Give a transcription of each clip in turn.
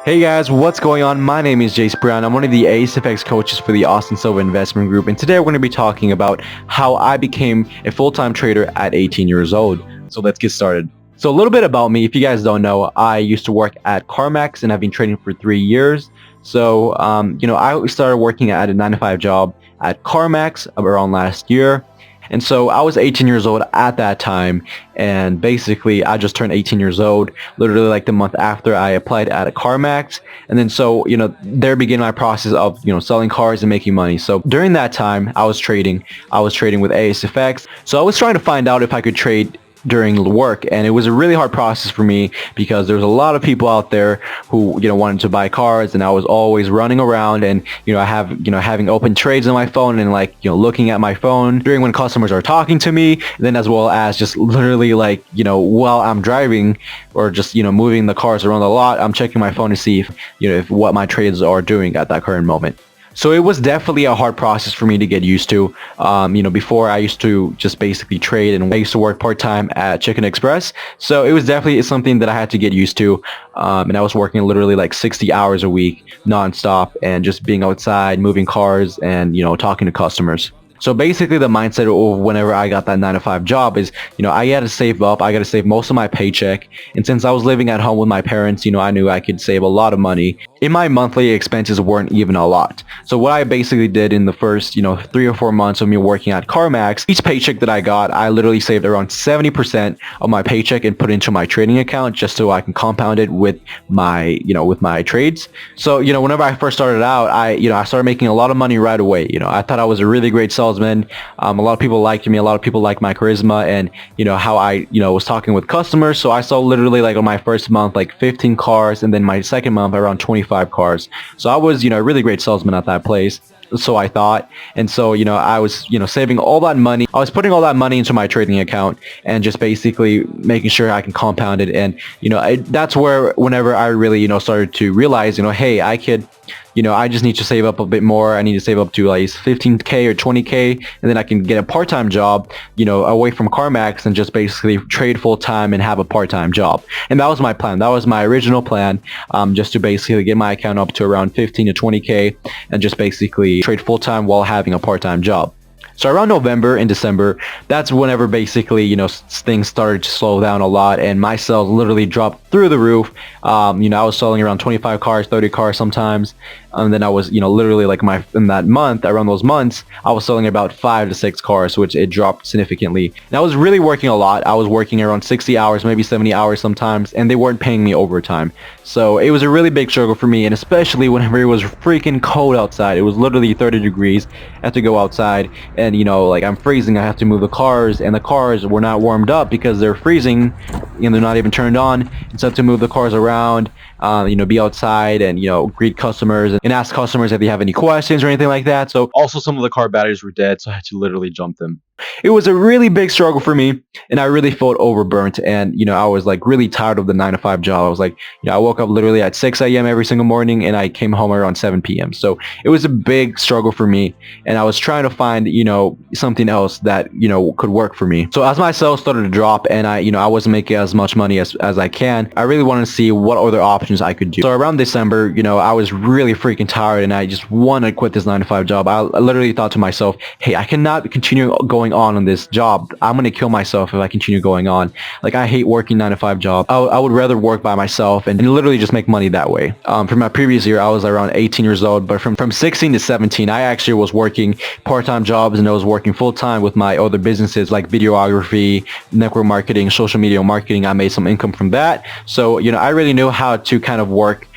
Hey guys, what's going on? My name is Jase. I'm one of the ASFX coaches for the Austin Silva Investment Group, and today we're going to be talking about how I became a full-time trader at 18 years old. So let's get started. So a little bit about me. If you guys don't know, I used to work at CarMax and I've been trading for 3 years. So, I started working at a 9-to-5 job at CarMax around last year. And so I was 18 years old at that time, and basically I just turned 18 years old literally like the month after I applied at a CarMax. And then so, there began my process of, selling cars and making money. So during that time I was trading with ASFX. So I was trying to find out if I could trade during work, and it was a really hard process for me because there was a lot of people out there who wanted to buy cars, and I was always running around and having open trades on my phone and looking at my phone during when customers are talking to me, and then as well as just literally while I'm driving or just moving the cars around the lot, I'm checking my phone to see if what my trades are doing at that current moment. So it was definitely a hard process for me to get used to. Before I used to just basically trade, and I used to work part-time at Chicken Express. So it was definitely something that I had to get used to. And I was working literally like 60 hours a week nonstop and just being outside, moving cars and, talking to customers. So basically the mindset of whenever I got that 9-to-5 job is, I got to save up. I got to save most of my paycheck. And since I was living at home with my parents, I knew I could save a lot of money. And my monthly expenses weren't even a lot. So what I basically did in the first, 3 or 4 months of me working at CarMax, each paycheck that I got, I literally saved around 70% of my paycheck and put it into my trading account just so I can compound it with my, with my trades. So, whenever I first started out, I started making a lot of money right away. I thought I was a really great salesman. A lot of people liked me. A lot of people liked my charisma and, how I, was talking with customers. So I sold literally on my first month, 15 cars, and then my second month around 25 cars. So I was, a really great salesman at that place. So I thought. And so, I was, saving all that money. I was putting all that money into my trading account and just basically making sure I can compound it. And, that's where whenever I really, started to realize, hey, I could, I just need to save up a bit more. I need to save up to 15K or 20K, and then I can get a part-time job, away from CarMax and just basically trade full-time and have a part-time job. And that was my plan. That was my original plan, just to basically get my account up to around 15 to 20K and just basically trade full-time while having a part-time job. So around November and December, that's whenever basically, things started to slow down a lot and my sales literally dropped through the roof. I was selling around 25 cars, 30 cars sometimes. And then I was, literally in that month, around those months, I was selling about 5 to 6 cars, which it dropped significantly. And I was really working a lot. I was working around 60 hours, maybe 70 hours sometimes, and they weren't paying me overtime. So it was a really big struggle for me, and especially whenever it was freaking cold outside. It was literally 30 degrees. I had to go outside, and I'm freezing. I have to move the cars, and the cars were not warmed up because they're freezing, and they're not even turned on. And so I have to move the cars around, be outside and, greet customers and ask customers if they have any questions or anything like that. So also some of the car batteries were dead, so I had to literally jump them. It was a really big struggle for me, and I really felt overburnt, and I was really tired of the 9-to-5 job. I was I woke up literally at 6 a.m. every single morning, and I came home around 7 p.m. So it was a big struggle for me, and I was trying to find something else that could work for me. So as my sales started to drop and I wasn't making as much money as I can, I really wanted to see what other options I could do. So around December, I was really freaking tired, and I just wanted to quit this 9-to-5 job. I literally thought to myself, hey, I cannot continue going on this job. I'm gonna kill myself if I continue going on. I hate working 9-to-5 job. I would rather work by myself and literally just make money that way. For my previous year, I was around 18 years old, but from 16 to 17, I actually was working part-time jobs, and I was working full-time with my other businesses like videography, network marketing, social media marketing. I made some income from that. So, I really knew how to kind of work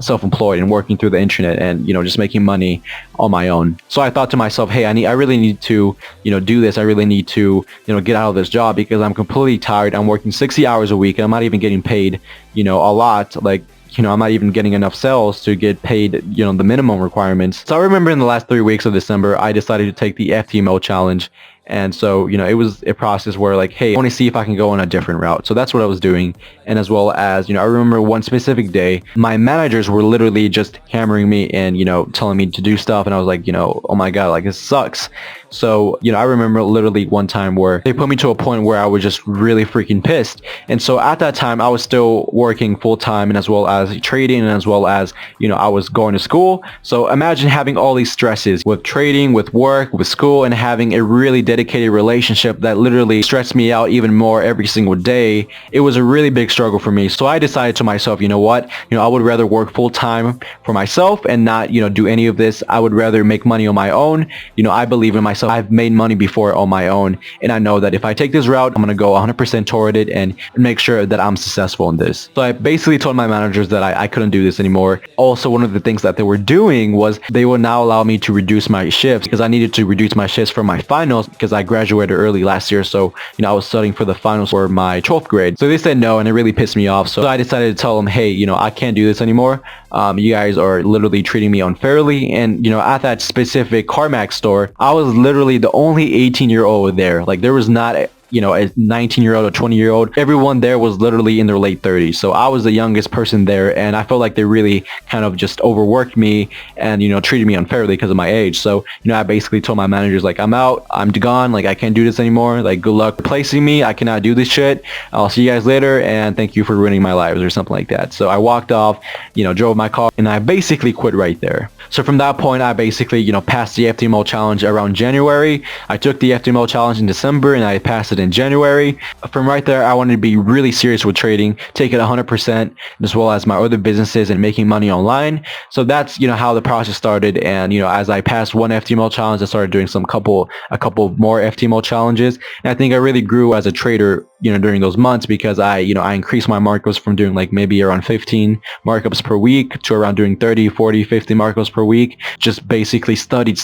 self-employed and working through the internet and just making money on my own. So I thought to myself, hey, I really need to do this. I really need to get out of this job because I'm completely tired. I'm working 60 hours a week and I'm not even getting paid a lot. I'm not even getting enough sales to get paid, the minimum requirements. So I remember in the last 3 weeks of December, I decided to take the FTML challenge. And so, it was a process where hey, I want to see if I can go on a different route. So that's what I was doing. and as well as, I remember one specific day, my managers were literally just hammering me and, telling me to do stuff. And I was like, oh my God, like this sucks. So, I remember literally one time where they put me to a point where I was just really freaking pissed. And so at that time, I was still working full time and as well as trading and as well as, I was going to school. So imagine having all these stresses with trading, with work, with school, and having a really dedicated relationship that literally stressed me out even more every single day. It was a really big struggle for me. So I decided to myself, you know what, I would rather work full time for myself and not, do any of this. I would rather make money on my own. I believe in myself. I've made money before on my own. And I know that if I take this route, I'm going to go 100% toward it and make sure that I'm successful in this. So I basically told my managers that I couldn't do this anymore. Also, one of the things that they were doing was they would now allow me to reduce my shifts because I needed to reduce my shifts for my finals because I graduated early last year. So, I was studying for the finals for my 12th grade. So they said no, and it really pissed me off. So I decided to tell them, hey, I can't do this anymore. You guys are literally treating me unfairly. And, at that specific CarMax store, I was literally the only 18-year-old there. Like there was not a 19-year-old or 20-year-old. Everyone there was literally in their late 30s. So I was the youngest person there, and I felt like they really kind of just overworked me and, treated me unfairly because of my age. So, I basically told my managers, like, I'm out, I'm gone, like, I can't do this anymore. Like, good luck replacing me. I cannot do this shit. I'll see you guys later, and thank you for ruining my lives or something like that. So I walked off, drove my car, and I basically quit right there. So from that point, I basically, passed the FTML challenge around January. I took the FTML challenge in December, and I passed it in January. From right there, I wanted to be really serious with trading, take it 100%, as well as my other businesses and making money online. So that's, how the process started. And, as I passed one FTML challenge, I started doing a couple more FTML challenges. And I think I really grew as a trader, during those months because I increased my markups from doing like maybe around 15 markups per week to around doing 30, 40, 50 markups per week. Just basically studied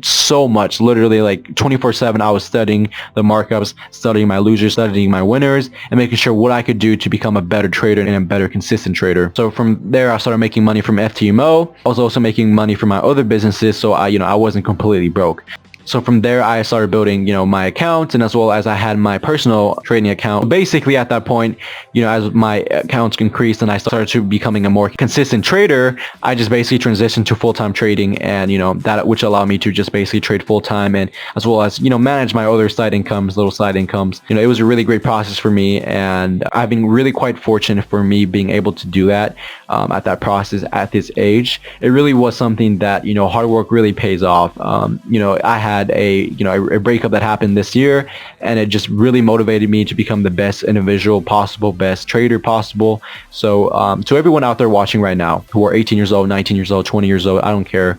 so much, literally like 24/7. I was studying the markups, studying my losers, studying my winners, and making sure what I could do to become a better trader and a better consistent trader. So from there, I started making money from FTMO. I was also making money from my other businesses, so I wasn't completely broke. So from there, I started building, my account, and as well as I had my personal trading account. Basically, at that point, as my accounts increased and I started to becoming a more consistent trader, I just basically transitioned to full-time trading, and that which allowed me to just basically trade full-time and as well as manage my other little side incomes. It was a really great process for me, and I've been really quite fortunate for me being able to do that at that process at this age. It really was something that hard work really pays off. I had a breakup that happened this year, and it just really motivated me to become the best individual possible, best trader possible. So to everyone out there watching right now who are 18 years old, 19 years old, 20 years old, I don't care.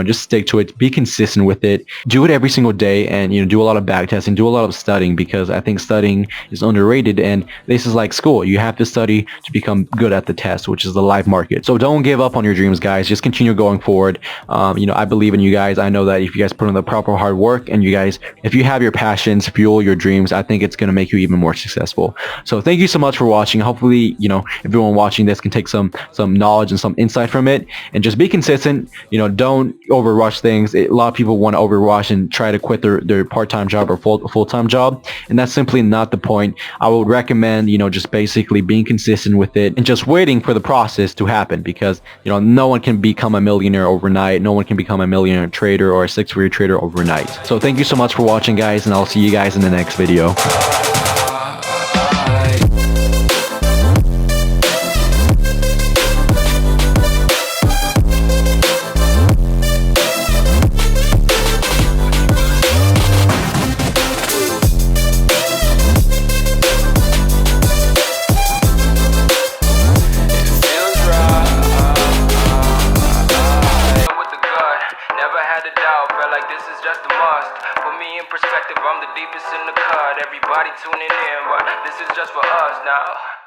Just stick to it, be consistent with it, do it every single day, and do a lot of back testing, do a lot of studying, because I think studying is underrated, and this is like school. You have to study to become good at the test, which is the live market. So don't give up on your dreams, guys. Just continue going forward. I believe in you guys. I know that if you guys put in the proper hard work, and if you have your passions fuel your dreams, I think it's going to make you even more successful. So thank you so much for watching. Hopefully, everyone watching this can take some knowledge and some insight from it, and just be consistent. Don't overrush things. A lot of people want to overrush and try to quit their part-time job or full-time job, and that's simply not the point. I would recommend, just basically being consistent with it and just waiting for the process to happen, because, no one can become a millionaire overnight. No one can become a millionaire trader or a six-figure trader overnight. So thank you so much for watching, guys, and I'll see you guys in the next video. Perspective, I'm the deepest in the cut. Everybody tuning in, but this is just for us now.